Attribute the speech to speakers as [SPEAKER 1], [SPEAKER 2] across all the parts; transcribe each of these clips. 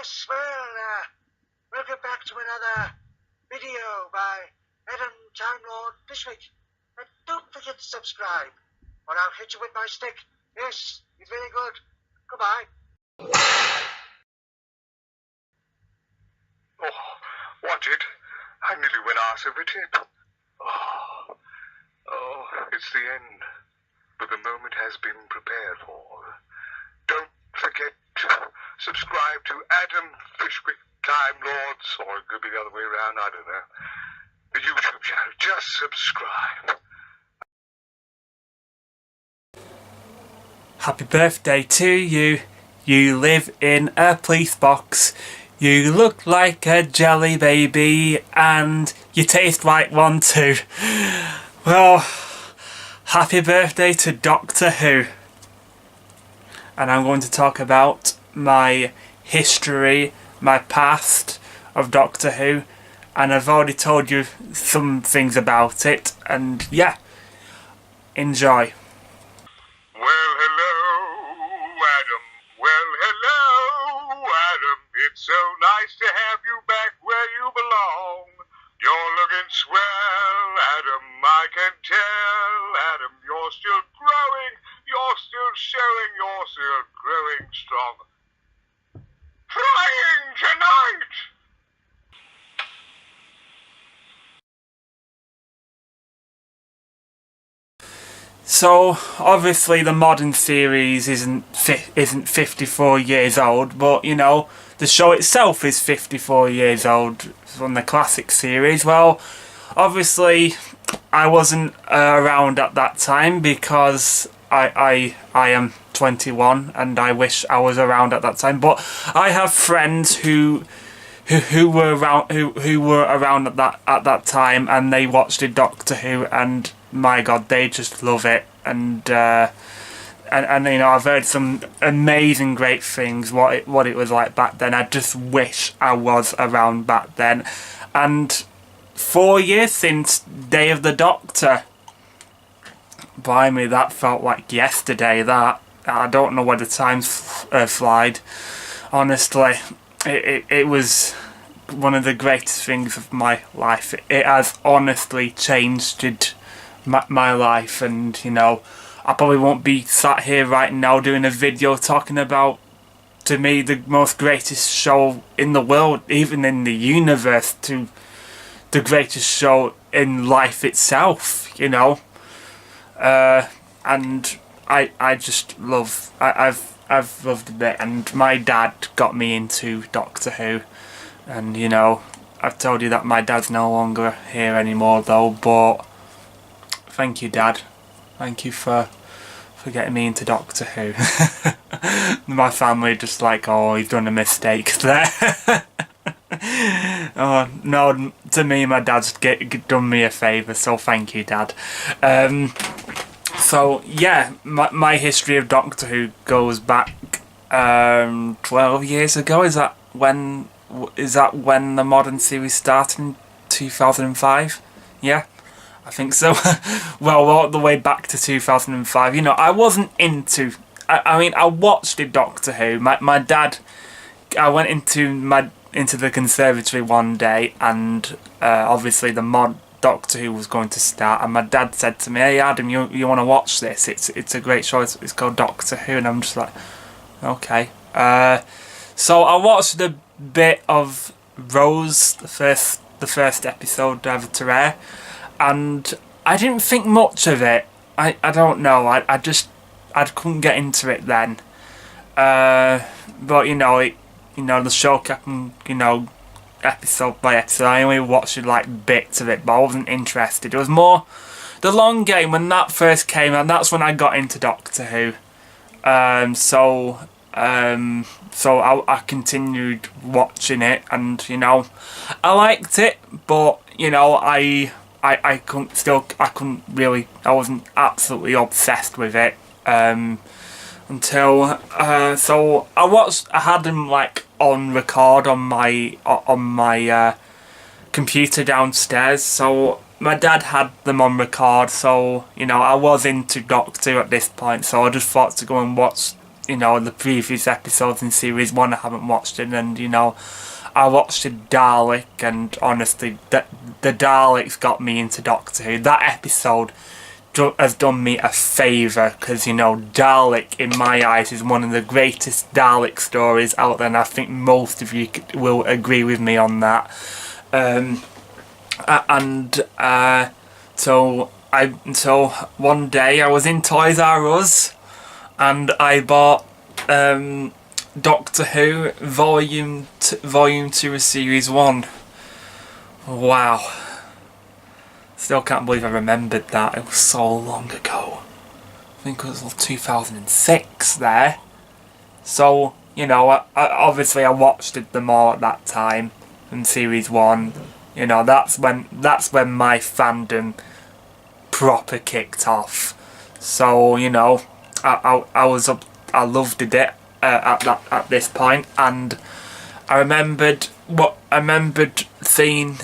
[SPEAKER 1] Yes, well, welcome back to another video by Adam Time Lord Fishwick. And don't forget to subscribe, or I'll hit you with my stick. Yes, it's very good. Goodbye.
[SPEAKER 2] Oh, wanted. I nearly went arse over tip. Oh, it's the end. But the moment has been prepared for. Don't forget to subscribe to Adam Fishwick Time Lords, or it could be the other way around, I don't know. The YouTube channel. Just subscribe.
[SPEAKER 3] Happy birthday to you. You live in a police box. You look like a jelly baby and you taste like one too. Well, happy birthday to Doctor Who. And I'm going to talk about my history, my past of Doctor Who. And I've already told you some things about it. And yeah, enjoy.
[SPEAKER 2] Well, hello, Adam. Well, hello, Adam. It's so nice to have you back where you belong. You're looking swell, Adam, I can tell. Adam, you're still growing, you're still showing, you're still growing strong. Trying tonight!
[SPEAKER 3] So obviously the modern series isn't 54 years old, but you know, the show itself is 54 years old from the classic series. Well, obviously I wasn't around at that time because I am 21 and I wish I was around at that time, but I have friends who were around at that time, and they watched the Doctor Who, and my God, they just love it. And you know, I've heard some amazing great things what it was like back then. I just wish I was around back then. And 4 years since Day of the Doctor. Blimey, that felt like yesterday. That I don't know where the time's flied. Honestly, it was one of the greatest things of my life. It has honestly changed my life, and you know, I probably won't be sat here right now doing a video talking about, to me, the most greatest show in the world, even in the universe, to the greatest show in life itself, you know. And I just love, I've loved a bit, and my dad got me into Doctor Who. And you know, I've told you that my dad's no longer here anymore though, but thank you, Dad. Thank you for getting me into Doctor Who. My family just like, oh, he's done a mistake there. Oh no, to me my dad's done me a favour, so thank you, Dad. So yeah, my history of Doctor Who goes back 12 years ago. Is that when the modern series started in 2005? Yeah, I think so. Well, all the way back to 2005. You know, I wasn't into... I mean, I watched the Doctor Who. My dad... I went into the conservatory one day, and obviously the mod Doctor Who was going to start, and my dad said to me, "Hey Adam, you want to watch this? It's a great show. It's called Doctor Who." And I'm just like, okay. So I watched a bit of Rose, the first episode ever to air, and I didn't think much of it. I don't know. I couldn't get into it then. But you know, the show kept, you know, episode by episode. I only watched like bits of it, but I wasn't interested. It was more the long game when that first came out. That's when I got into Doctor Who. So I continued watching it, and you know, I liked it, but you know, I wasn't absolutely obsessed with it until so I had them like on record on my computer downstairs. So my dad had them on record, so you know, I was into Doctor Who at this point, so I just thought to go and watch you know, the previous episodes in series 1. I haven't watched it, and you know, I watched it Dalek, and honestly, the Daleks got me into Doctor Who. That episode has done me a favour, because you know, Dalek in my eyes is one of the greatest Dalek stories out there, and I think most of you will agree with me on that. So one day I was in Toys R Us and I bought Doctor Who Volume 2 of Series 1. Wow. Still can't believe I remembered that. It was so long ago. I think it was 2006 there. So, you know, I obviously I watched them all at that time in Series 1. You know, that's when my fandom proper kicked off. So, you know, I loved it at this point, and I remembered seeing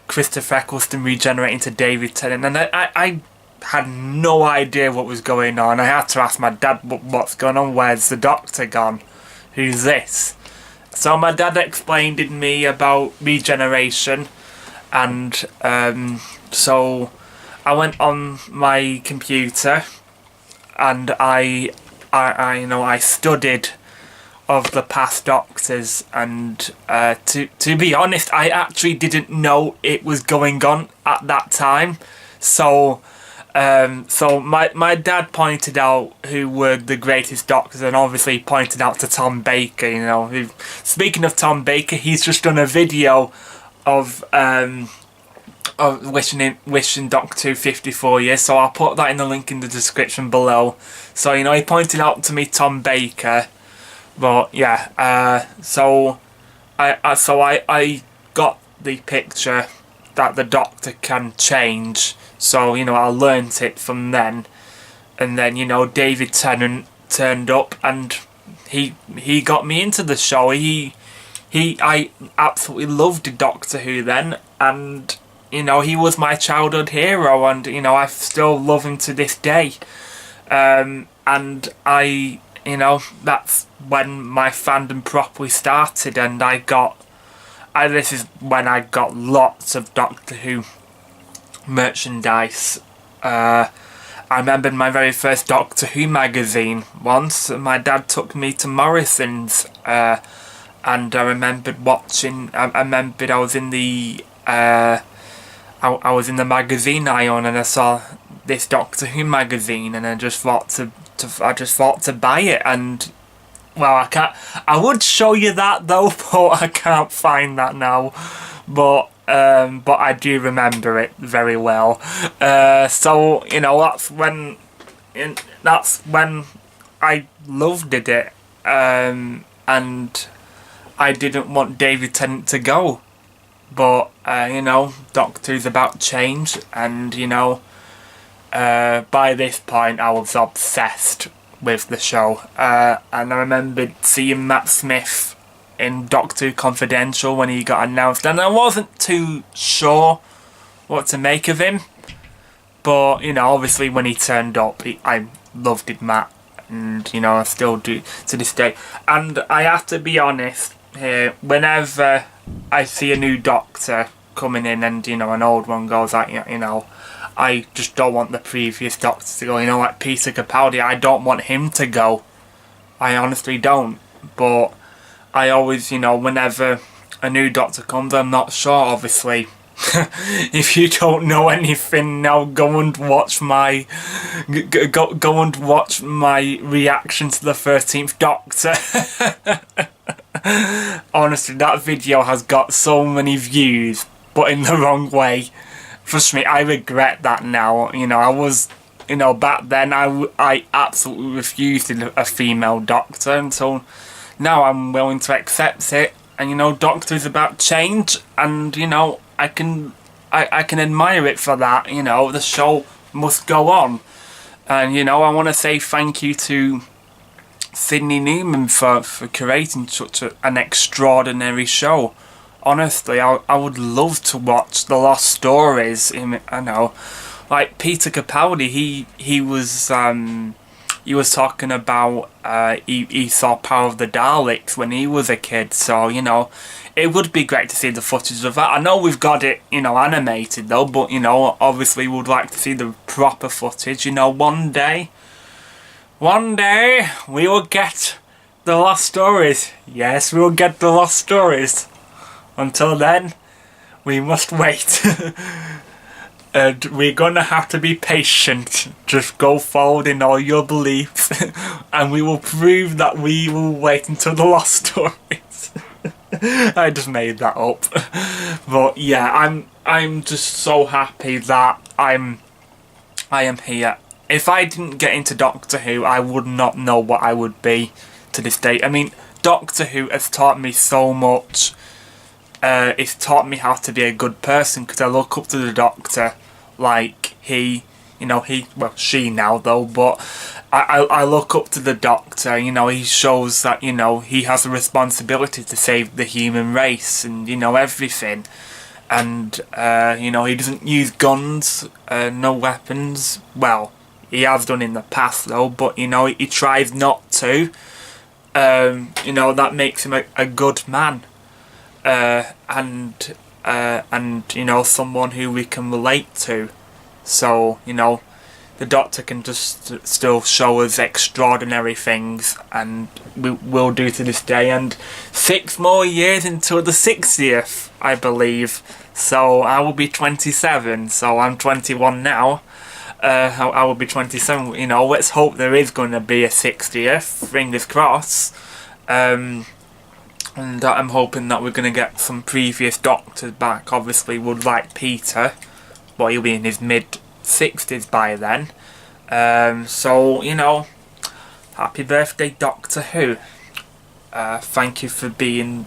[SPEAKER 3] Christopher Eccleston regenerate into David Tennant, and I had no idea what was going on. I had to ask my dad, what's going on? Where's the Doctor gone? Who's this? So my dad explained to me about regeneration, and so I went on my computer and I studied of the past Doctors, and to be honest, I actually didn't know it was going on at that time. So my dad pointed out who were the greatest Doctors, and obviously pointed out to Tom Baker. You know, speaking of Tom Baker, he's just done a video of wishing Doctor Who 54 years. So I'll put that in the link in the description below. So you know, he pointed out to me Tom Baker, but yeah. So I got the picture that the Doctor can change. So, you know, I learnt it from then. And then, you know, David Tennant turned up and he got me into the show. I absolutely loved Doctor Who then, and you know, he was my childhood hero, and you know, I still love him to this day. And you know, that's when my fandom properly started, and this is when I got lots of Doctor Who merchandise. I remember my very first Doctor Who magazine once. My dad took me to Morrison's, and I remembered watching. I remembered I was in the I was in the magazine aisle, and I saw this Doctor Who magazine, and I just thought to buy it. And well, I would show you that though, but I can't find that now. But I do remember it very well. So you know, that's when I loved it. And I didn't want David Tennant to go, but you know, Doctor Who's about change, and you know, by this point I was obsessed with the show. And I remembered seeing Matt Smith in Doctor Who Confidential when he got announced, and I wasn't too sure what to make of him, but you know, obviously when he turned up, I loved it, Matt, and you know, I still do to this day. And I have to be honest here, whenever I see a new Doctor coming in and you know, an old one goes out, you know, I just don't want the previous Doctor to go. You know, like Peter Capaldi, I don't want him to go. I honestly don't. But I always, you know, whenever a new Doctor comes, I'm not sure, obviously. If you don't know anything now, go and watch my reaction to the 13th Doctor. Honestly, that video has got so many views, but in the wrong way. Trust me, I regret that now. You know, I was, you know, back then I absolutely refused a female Doctor, and so now I'm willing to accept it. And you know, Doctor is about change, and you know, I can admire it for that. You know, the show must go on, and you know, I want to say thank you to Sydney Newman for creating such an extraordinary show. Honestly, I would love to watch The Lost Stories. I know, like Peter Capaldi, he was talking about he saw Power of the Daleks when he was a kid, so you know, it would be great to see the footage of that. I know we've got it, you know, animated though, but you know, obviously we would like to see the proper footage. You know, one day we will get the Lost Stories. Yes, we will get the Lost Stories. Until then, we must wait. And we're gonna have to be patient. Just go forward in all your beliefs, and we will prove that we will wait until the Lost Stories. I just made that up, but yeah, I'm just so happy that I am here. If I didn't get into Doctor Who, I would not know what I would be to this day. I mean, Doctor Who has taught me so much. It's taught me how to be a good person, because I look up to the Doctor. Like well, she now though, but I look up to the Doctor. You know, he shows that, you know, he has a responsibility to save the human race and, you know, everything. And, you know, he doesn't use guns, no weapons. Well, he has done in the past though, but, you know, he tries not to. You know, that makes him a good man. And you know, someone who we can relate to. So, you know, the Doctor can just still show us extraordinary things, and we will do to this day. And 6 more years until the 60th, I believe. So I will be 27, so I'm 21 now. I will be 27, you know, let's hope there is going to be a 60th, fingers crossed. And I'm hoping that we're going to get some previous Doctors back. Obviously, would like Peter, but he'll be in his mid-60s by then. So, you know, happy birthday, Doctor Who. Thank you for being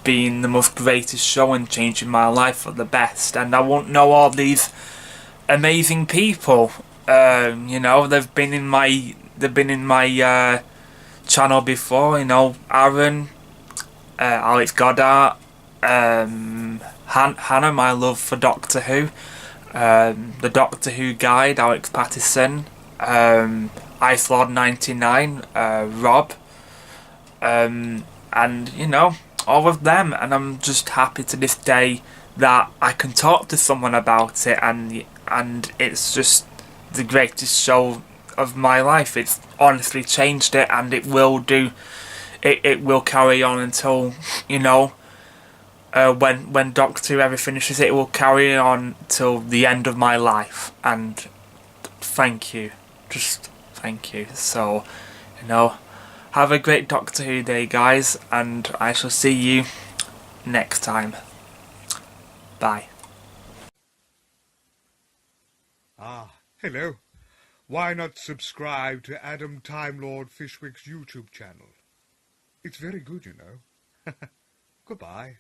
[SPEAKER 3] being the most greatest show and changing my life for the best. And I won't know all these amazing people. You know, they've been in my channel before. You know, Aaron. Alex Goddard, Hannah, my love for Doctor Who, the Doctor Who Guide, Alex Pattison, Ice Lord 99, Rob, and you know, all of them. And I'm just happy to this day that I can talk to someone about it, and it's just the greatest show of my life. It's honestly changed it, and it will do. It will carry on until, you know, when Doctor Who ever finishes it will carry on till the end of my life. And thank you, just thank you. So, you know, have a great Doctor Who day, guys, and I shall see you next time. Bye.
[SPEAKER 4] Ah, hello. Why not subscribe to Adam Time Lord Fishwick's YouTube channel? It's very good, you know. Goodbye.